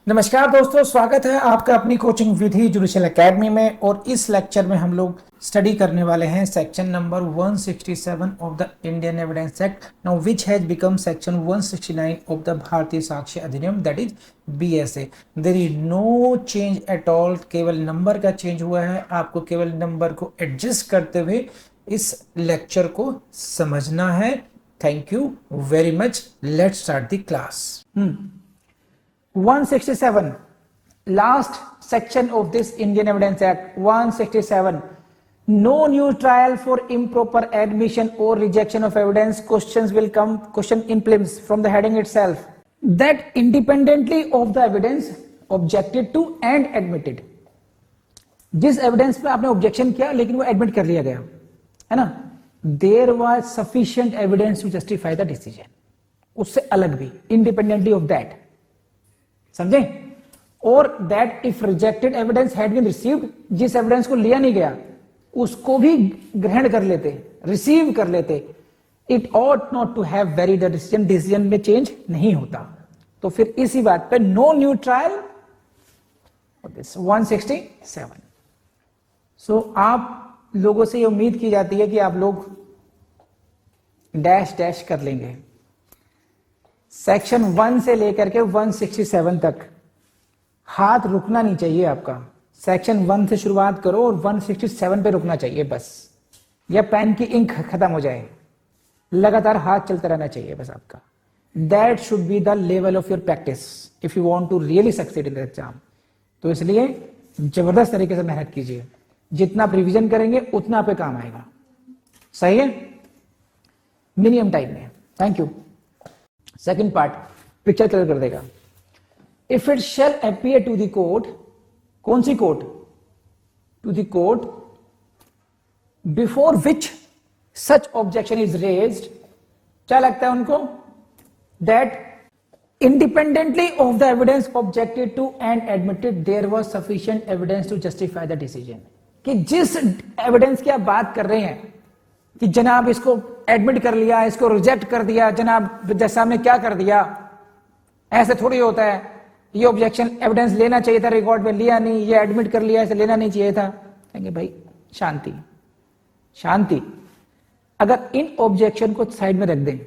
नमस्कार दोस्तों, स्वागत है आपका अपनी कोचिंग विधि जुडिशियल एकेडमी में। और इस लेक्चर में हम लोग स्टडी करने वाले हैं section number 167 of the Indian evidence act, now which has become section 169 of the Bharatiya Sakshya Adhiniyam, that is BSA. There is no change at all, केवल नंबर का चेंज हुआ है। आपको केवल नंबर को एडजस्ट करते हुए इस लेक्चर को समझना है। Thank you very much. Let's start the class. 167, last section of this Indian Evidence Act, 167. No new trial for improper admission or rejection of evidence. Questions will come, question in prelims from the heading itself. That independently of the evidence objected to and admitted. जिस evidence पे आपने objection किया लेकिन वो admit कर लिया गया है ना, there was sufficient evidence to justify the decision. उससे अलग भी, इंडिपेंडेंटली ऑफ दैट, समझे। और that if rejected evidence had been received, जिस एविडेंस को लिया नहीं गया उसको भी ग्रहण कर लेते, रिसीव कर लेते। It ought not to have very the decision, decision में चेंज नहीं होता। तो फिर इसी बात पे नो न्यू ट्रायल, 167। सो आप लोगों से ये उम्मीद की जाती है कि आप लोग डैश डैश कर लेंगे। सेक्शन 1 से लेकर के 167 तक हाथ रुकना नहीं चाहिए आपका। सेक्शन 1 से शुरुआत करो और 167 पे रुकना चाहिए बस, या पेन की इंक खत्म हो जाए, लगातार हाथ चलता रहना चाहिए बस आपका। That should be the level of your practice if you want to really succeed in the exam. तो इसलिए जबरदस्त तरीके से मेहनत कीजिए, जितना प्रिविजन करेंगे उतना पे काम आएगा। सही है, मिनिमम टाइम में। Thank you. Second part picture clear कर देगा। If it shall appear to the court, कौन सी court? To the court before which such objection is raised, क्या लगता है उनको? That independently of the evidence objected to and admitted there was sufficient evidence to justify the decision. कि जिस evidence की आप बात कर रहे हैं कि जनाब इसको एडमिट कर लिया, इसको रिजेक्ट कर दिया, जनाब जज साहब ने क्या कर दिया, ऐसे थोड़ी होता है। ये ऑब्जेक्शन एविडेंस लेना चाहिए था, रिकॉर्ड में लिया नहीं, ये एडमिट कर लिया, ऐसे लेना नहीं चाहिए था। कहेंगे भाई शांति शांति। अगर इन ऑब्जेक्शन को साइड में रख दें,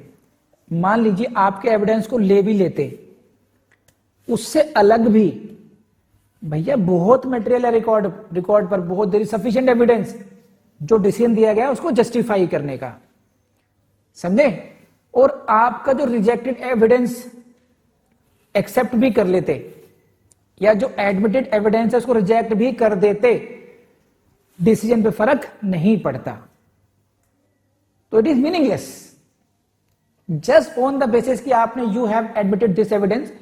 मान लीजिए आपके एविडेंस को ले भी लेते, उससे अलग भी भैया बहुत मटेरियल है रिकॉर्ड पर, बहुत देरी सफिशिएंट एविडेंस जो डिसीजन दिया गया उसको जस्टिफाई करने का, समझे। और आपका जो रिजेक्टेड एविडेंस एक्सेप्ट भी कर लेते, या जो एडमिटेड एविडेंस है उसको रिजेक्ट भी कर देते, डिसीजन पे फर्क नहीं पड़ता। तो it is meaningless just on the basis कि आपने you have admitted this evidence.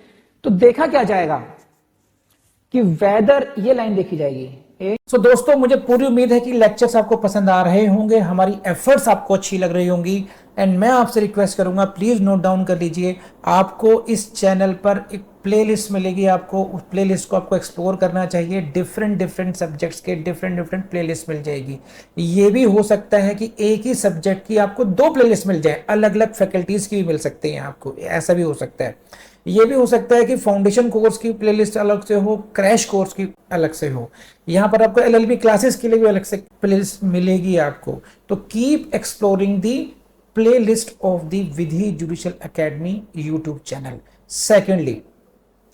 तो देखा क्या जाएगा कि वेदर, ये लाइन देखी जाएगी। सो दोस्तों, मुझे पूरी उम्मीद है कि लेक्चर्स आपको पसंद आ रहे होंगे, हमारी एफर्ट्स आपको अच्छी लग रही होंगी। एंड मैं आपसे रिक्वेस्ट करूंगा, प्लीज नोट डाउन कर लीजिए, आपको इस चैनल पर एक प्लेलिस्ट मिलेगी, आपको उस प्लेलिस्ट को आपको एक्सप्लोर करना चाहिए। डिफरेंट सब्जेक्ट्स के डिफरेंट प्लेलिस्ट मिल जाएगी। ये भी हो सकता है कि एक ही सब्जेक्ट की आपको 2 प्लेलिस्ट मिल जाए, अलग अलग फैकल्टीज की भी मिल सकती हैं आपको, ऐसा भी हो सकता है। ये भी हो सकता है कि फाउंडेशन कोर्स की प्लेलिस्ट अलग से हो, क्रैश कोर्स की अलग से हो। यहाँ पर आपको एलएलबी क्लासेस के लिए भी अलग से प्लेलिस्ट मिलेगी आपको। तो keep exploring the playlist of the Vidhi judicial academy YouTube channel. Secondly,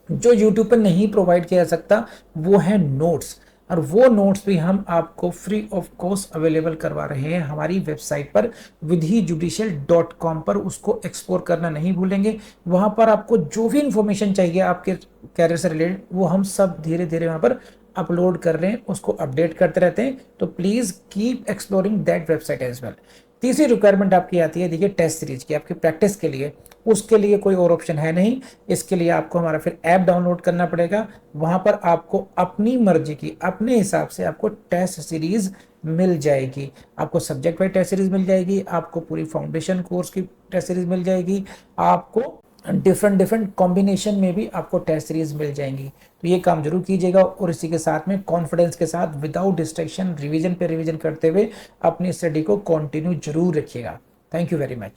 जो यूट्यूब पर नहीं प्रोवाइड किया जा सकता वो है नोट्स, और वो नोट्स भी हम आपको फ्री ऑफ कॉस्ट अवेलेबल करवा रहे हैं हमारी वेबसाइट पर vidhijudicial.com पर। उसको एक्सप्लोर करना नहीं भूलेंगे। वहां पर आपको जो भी इंफॉर्मेशन चाहिए आपके कैरियर से रिलेटेड, वो हम सब धीरे धीरे वहां पर अपलोड कर रहे हैं, उसको अपडेट करते रहते हैं। तो please keep exploring that website as well. तीसरी रिक्वायरमेंट आपकी आती है, देखिए, टेस्ट सीरीज की, आपकी प्रैक्टिस के लिए। उसके लिए कोई और ऑप्शन है नहीं, इसके लिए आपको हमारा फिर ऐप डाउनलोड करना पड़ेगा। वहां पर आपको अपनी मर्जी की, अपने हिसाब से आपको टेस्ट सीरीज मिल जाएगी। आपको सब्जेक्ट वाइज टेस्ट सीरीज मिल जाएगी, आपको पूरी फाउंडेशन कोर्स की टेस्ट सीरीज मिल जाएगी, आपको डिफरेंट कॉम्बिनेशन में भी आपको टेस्ट सीरीज मिल जाएंगी। तो ये काम जरूर कीजिएगा, और इसी के साथ में कॉन्फिडेंस के साथ विदाउट डिस्ट्रैक्शन रिवीजन पे रिवीजन करते हुए अपनी स्टडी को कंटिन्यू जरूर रखिएगा। Thank you very much.